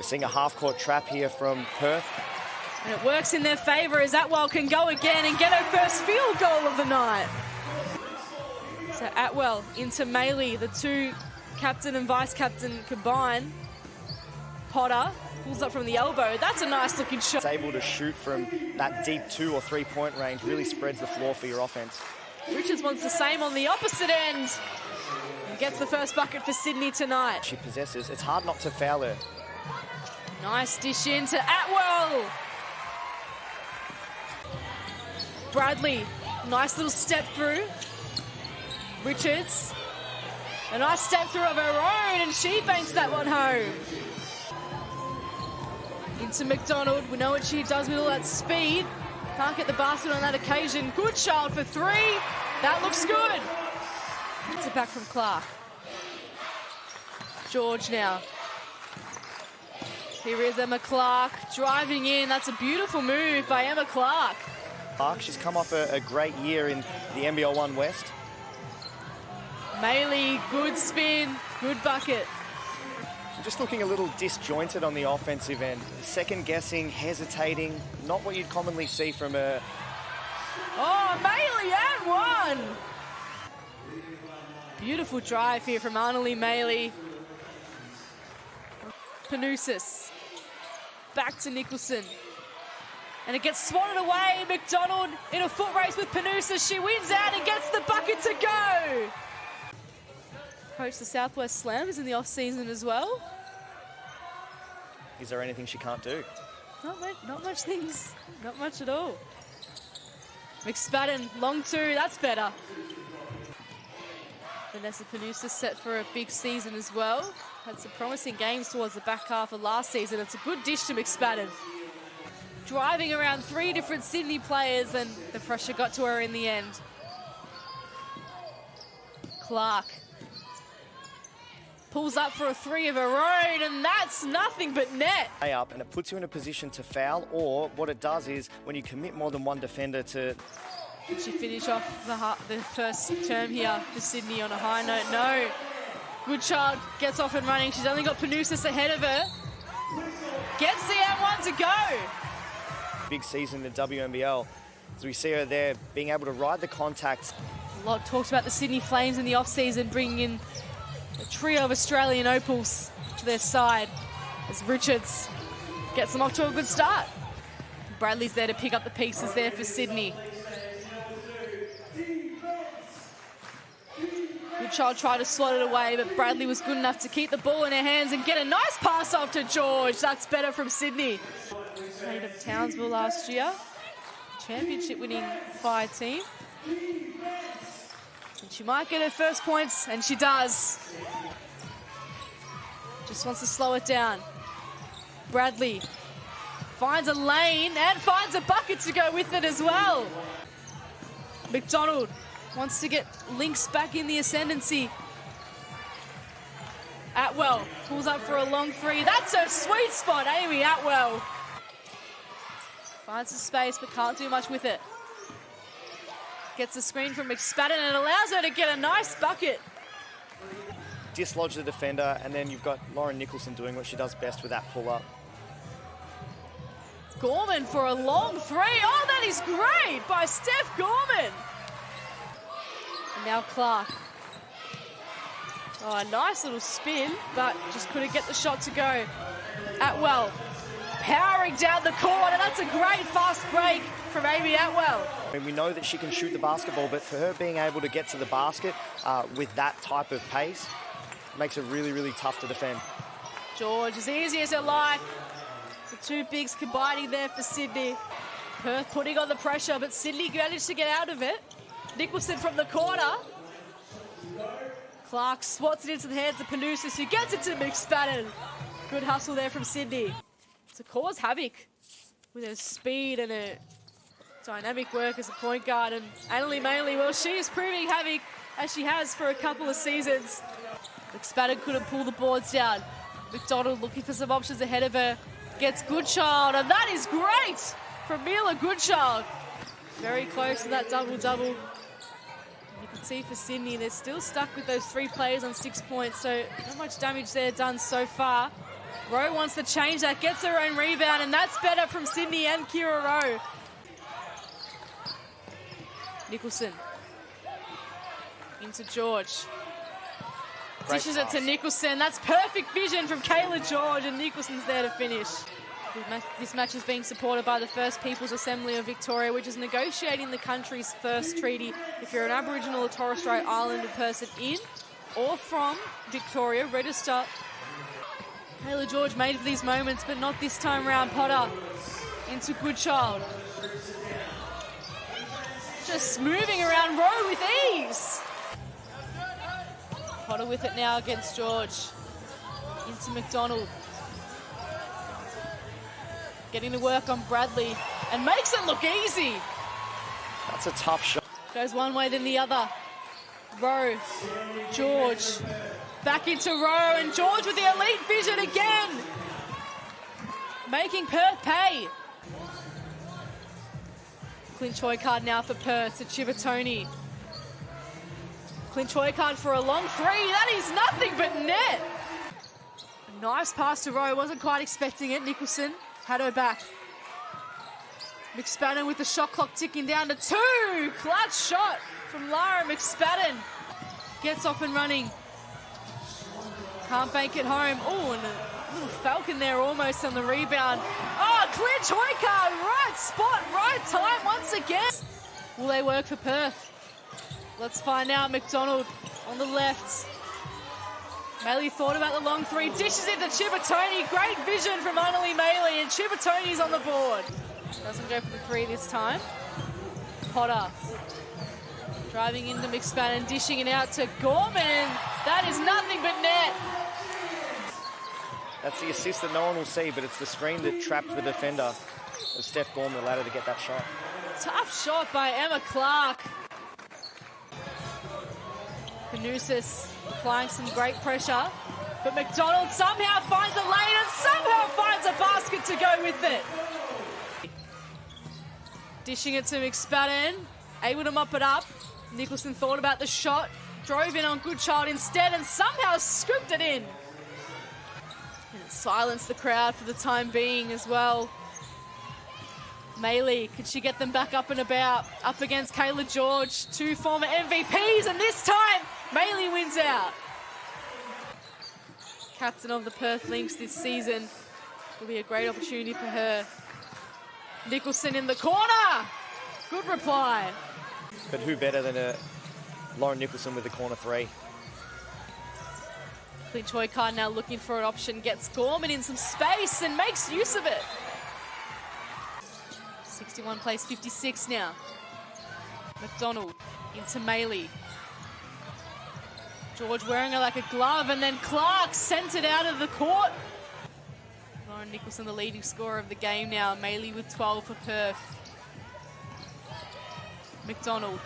seeing a half-court trap here from Perth. And it works in their favour as Atwell can go again and get her first field goal of the night. So Atwell into Maley, the two captain and vice-captain combine. Potter pulls up from the elbow. That's a nice looking shot. It's able to shoot from that deep 2 or 3 point range, really spreads the floor for your offense. Richards wants the same on the opposite end. And gets the first bucket for Sydney tonight. She possesses, it's hard not to foul her. Nice dish into Atwell. Bradley, nice little step through. Richards, a nice step through of her own, and she banks that one home. Into McDonald, we know what she does with all that speed. Can't get the basket on that occasion. Good child for 3. That looks good. Gets it back from Clark. George now. Here is Emma Clark driving in. That's a beautiful move by Emma Clark. She's come off a great year in the NBL 1 West. Maley, good spin, good bucket. Just looking a little disjointed on the offensive end. Second guessing, hesitating, not what you'd commonly see from her. Oh, Maley and one! Beautiful drive here from Annalie Maley. Panousis. Back to Nicholson. And it gets swatted away. McDonald in a foot race with Panousis. She wins out and gets the bucket to go. Coached the Southwest Slams in the off-season as well. Is there anything she can't do? Not much things. Not much at all. McSpadden, long 2, that's better. Vanessa Panousis set for a big season as well. Had some promising games towards the back half of last season. It's a good dish to McSpadden. Driving around 3 different Sydney players, and the pressure got to her in the end. Clark pulls up for a 3 of her own, and that's nothing but net. Up, and it puts you in a position to foul, or what it does is when you commit more than one defender to... Did she finish off the first term here for Sydney on a high note? No. Goodchild gets off and running. She's only got Panousis ahead of her. Gets the M1 to go. Big season in the WNBL. As we see her there, being able to ride the contacts. A lot talked about the Sydney Flames in the off-season, bringing in a trio of Australian opals to their side as Richards gets them off to a good start. Bradley's there to pick up the pieces there for Sydney. Goodchild tried to slot it away, but Bradley was good enough to keep the ball in her hands and get a nice pass off to George. That's better from Sydney. Played of Townsville last year. Championship winning fire team. And she might get her first points, and she does. Just wants to slow it down. Bradley finds a lane and finds a bucket to go with it as well. McDonald wants to get Lynx back in the ascendancy. Atwell pulls up for a long 3. That's her sweet spot, Amy Atwell. Finds the space, but can't do much with it. Gets a screen from McSpadden, and it allows her to get a nice bucket. Dislodge the defender, and then you've got Lauren Nicholson doing what she does best with that pull-up. Gorman for a long 3. Oh, that is great by Steph Gorman. And now Clark. Oh, a nice little spin, but just couldn't get the shot to go. Atwell powering down the court, and that's a great fast break from Amy Atwell. I mean, we know that she can shoot the basketball, but for her being able to get to the basket with that type of pace makes it really, really tough to defend. George, as easy as it like. The two bigs combining there for Sydney. Perth putting on the pressure, but Sydney managed to get out of it. Nicholson from the corner. Clark swats it into the hands of Panousis, who gets it to McSpadden. Good hustle there from Sydney. To cause havoc with her speed and her dynamic work as a point guard. And Annalie Maley, well, she is proving havoc as she has for a couple of seasons. McSpadden couldn't pull the boards down. McDonald looking for some options ahead of her. Gets Goodchild, and that is great from Mila Goodchild. Very close to that double-double. You can see for Sydney, they're still stuck with those 3 players on 6 points, so not much damage there done so far. Rowe wants to change that, gets her own rebound, and that's better from Sydney and Kira Rowe. Nicholson. Into George. Dishes it to Nicholson. That's perfect vision from Kayla George, and Nicholson's there to finish. This match is being supported by the First People's Assembly of Victoria, which is negotiating the country's first treaty if you're an Aboriginal or Torres Strait Islander person in or from Victoria. Register. Kayla George made for these moments, but not this time round. Potter into Goodchild. Just moving around Rowe with ease. Potter with it now against George. Into McDonald. Getting to work on Bradley and makes it look easy. That's a tough shot. Goes one way then the other. Rowe, George, back into Rowe, and George with the elite vision again. Making Perth pay. Clinch Hoycard now for Perth to Chivatoni. Clinch Hoycard for a long three. That is nothing but net. A nice pass to Rowe. Wasn't quite expecting it. Nicholson had her back. McSpadden with the shot clock ticking down to 2. Clutch shot from Lara McSpadden. Gets off and running. Can't bank it home. Oh, and a little falcon there almost on the rebound. Oh, Clinch Hoycard, right spot, right time once again. Will they work for Perth? Let's find out. McDonald on the left. Maley thought about the long three, dishes it to Chivatoni. Great vision from Annalie Maley, and Chivatoni's on the board. Doesn't go for the three this time. Potter driving into McSpadden, dishing it out to Gorman. That is nothing but net. That's the assist that no one will see, but it's the screen that trapped the defender of Steph Gorman, allowed her to get that shot. Tough shot by Emma Clark. Canusis applying some great pressure, but McDonald somehow finds a lane and somehow finds a basket to go with it. Dishing it to McSpadden, able to mop it up. Nicholson thought about the shot, drove in on Goodchild instead, and somehow scooped it in. And it silenced the crowd for the time being as well. Maley, could she get them back up and about? Up against Kayla George, 2 former MVPs, and this time, Maley wins out. Captain of the Perth Lynx this season. Will be a great opportunity for her. Nicholson in the corner. Good reply. But who better than Lauren Nicholson with the corner three? Clinch Hoycard now looking for an option, gets Gorman in some space and makes use of it. 61 plays 56 now. McDonald into Maley. George wearing her like a glove, and then Clark sent it out of the court. Lauren Nicholson, the leading scorer of the game now. Maley with 12 for Perth. McDonald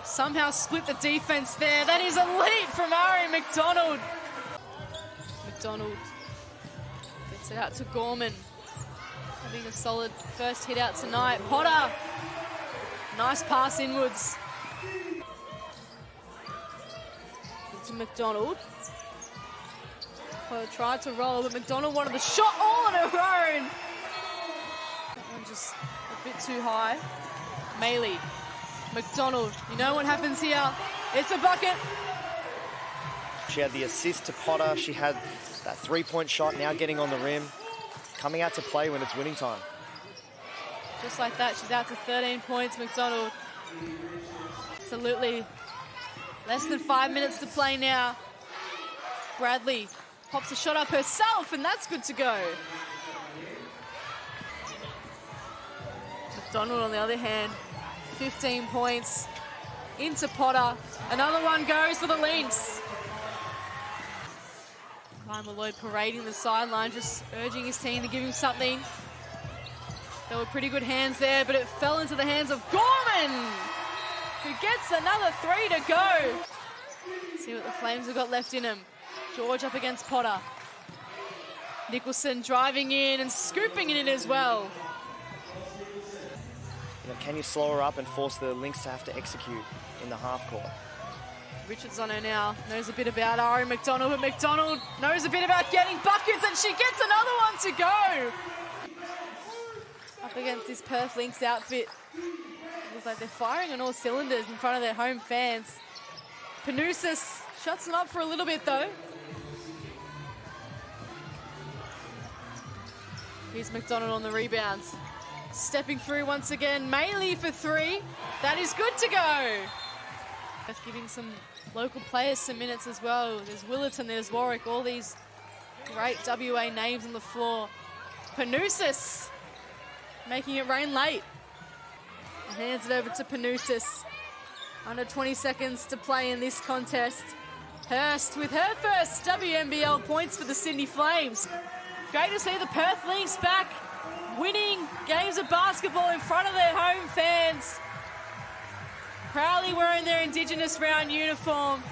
somehow split the defense there. That is elite from Ari McDonald. McDonald gets it out to Gorman. Having a solid first hit out tonight. Potter, nice pass inwards. To McDonald. Potter tried to roll, but McDonald wanted the shot all on her own. That one just a bit too high. Maley, McDonald, you know what happens here. It's a bucket. She had the assist to Potter. She had that three-point shot now getting on the rim. Coming out to play when it's winning time. Just like that, she's out to 13 points, McDonald. Absolutely. Less than 5 minutes to play now. Bradley pops a shot up herself, and that's good to go. McDonald, on the other hand, 15 points into Potter. Another one goes for the Lynx. Kyle Malloy parading the sideline, just urging his team to give him something. There were pretty good hands there, but it fell into the hands of Gorman, who gets another 3 to go. Let's see what the Flames have got left in him. George up against Potter. Nicholson driving in and scooping it in as well. You know, can you slow her up and force the Lynx to have to execute in the half court? Richards on her now. Knows a bit about Ari McDonald, but McDonald knows a bit about getting buckets, and she gets another one to go. Up against this Perth Lynx outfit. Looks like they're firing on all cylinders in front of their home fans. Panousis shuts them up for a little bit, though. Here's McDonald on the rebounds. Stepping through once again. Maylee for three. That is good to go. That's giving some local players some minutes as well. There's Willerton, there's Warwick, all these great WA names on the floor. Panousis making it rain late. And hands it over to Panousis. Under 20 seconds to play in this contest. Hurst with her first WNBL points for the Sydney Flames. Great to see the Perth Lynx back, winning games of basketball in front of their home fans. Proudly wearing their Indigenous round uniform.